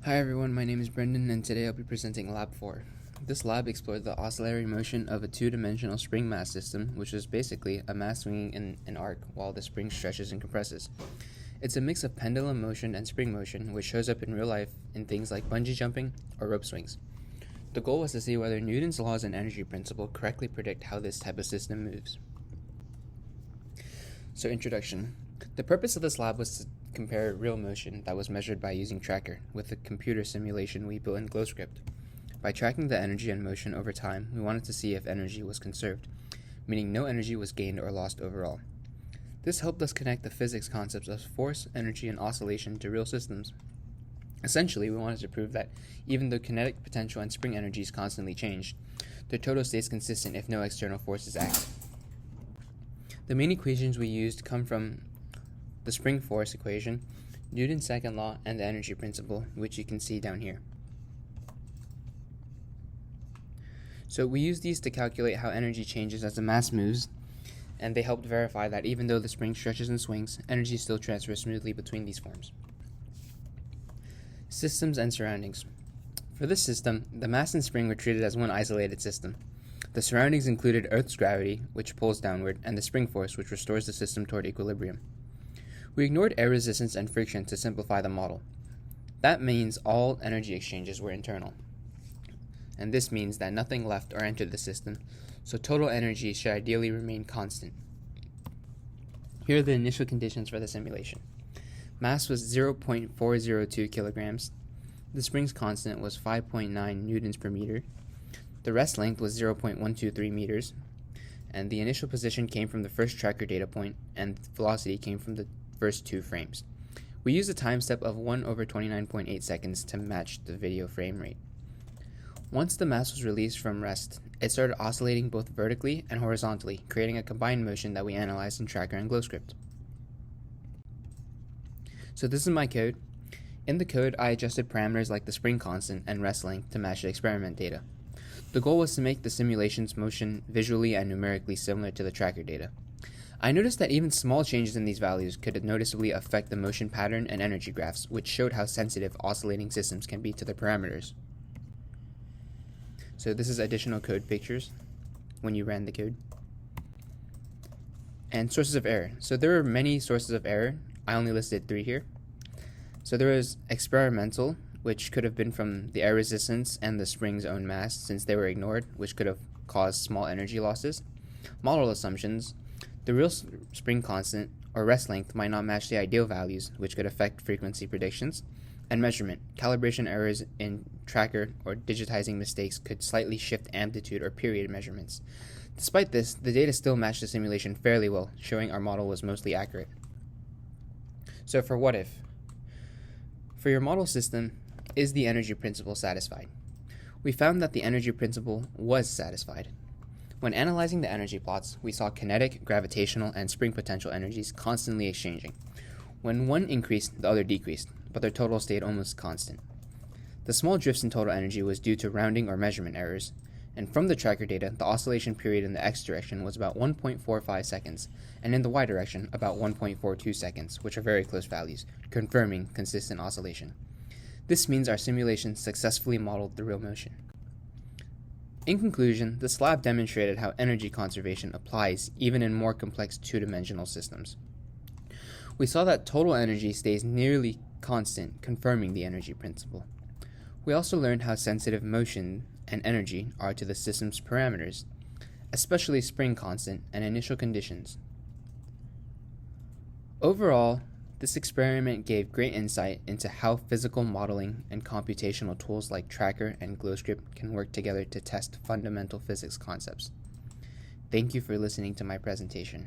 Hi everyone, my name is Brendan and today I'll be presenting Lab 4. This lab explored the oscillatory motion of a two-dimensional spring mass system, which is basically a mass swinging in an arc while the spring stretches and compresses. It's a mix of pendulum motion and spring motion, which shows up in real life in things like bungee jumping or rope swings. The goal was to see whether Newton's laws and energy principle correctly predict how this type of system moves. So, introduction. The purpose of this lab was to compare real motion that was measured by using Tracker with the computer simulation we built in GlowScript. By tracking the energy and motion over time, we wanted to see if energy was conserved, meaning no energy was gained or lost overall. This helped us connect the physics concepts of force, energy, and oscillation to real systems. Essentially, we wanted to prove that even though kinetic potential and spring energies constantly change, the total stays consistent if no external forces act. The main equations we used come from the spring force equation, Newton's second law, and the energy principle, which you can see down here. So we use these to calculate how energy changes as the mass moves, and they helped verify that even though the spring stretches and swings, energy still transfers smoothly between these forms. Systems and surroundings. For this system, the mass and spring were treated as one isolated system. The surroundings included Earth's gravity, which pulls downward, and the spring force, which restores the system toward equilibrium. We ignored air resistance and friction to simplify the model. That means all energy exchanges were internal. And this means that nothing left or entered the system, so total energy should ideally remain constant. Here are the initial conditions for the simulation. Mass was 0.402 kilograms. The spring's constant was 5.9 newtons per meter. The rest length was 0.123 meters. And the initial position came from the first tracker data point, and velocity came from the first two frames. We used a time step of 1/29.8 seconds to match the video frame rate. Once the mass was released from rest, it started oscillating both vertically and horizontally, creating a combined motion that we analyzed in Tracker and GlowScript. So this is my code. In the code, I adjusted parameters like the spring constant and rest length to match the experiment data. The goal was to make the simulation's motion visually and numerically similar to the Tracker data. I noticed that even small changes in these values could noticeably affect the motion pattern and energy graphs, which showed how sensitive oscillating systems can be to the parameters. So this is additional code pictures when you ran the code. And sources of error. So there are many sources of error. I only listed 3 here. So there was experimental, which could have been from the air resistance and the spring's own mass, since they were ignored, which could have caused small energy losses. Model assumptions. The real spring constant or rest length might not match the ideal values, which could affect frequency predictions. And measurement. Calibration errors in Tracker or digitizing mistakes could slightly shift amplitude or period measurements. Despite this, the data still matched the simulation fairly well, showing our model was mostly accurate. So for what if? For your model system, is the energy principle satisfied? We found that the energy principle was satisfied. When analyzing the energy plots, we saw kinetic, gravitational, and spring potential energies constantly exchanging. When one increased, the other decreased, but their total stayed almost constant. The small drifts in total energy was due to rounding or measurement errors, and from the Tracker data, the oscillation period in the x direction was about 1.45 seconds, and in the y direction, about 1.42 seconds, which are very close values, confirming consistent oscillation. This means our simulation successfully modeled the real motion. In conclusion, this lab demonstrated how energy conservation applies even in more complex two-dimensional systems. We saw that total energy stays nearly constant, confirming the energy principle. We also learned how sensitive motion and energy are to the system's parameters, especially spring constant and initial conditions. Overall, this experiment gave great insight into how physical modeling and computational tools like Tracker and GlowScript can work together to test fundamental physics concepts. Thank you for listening to my presentation.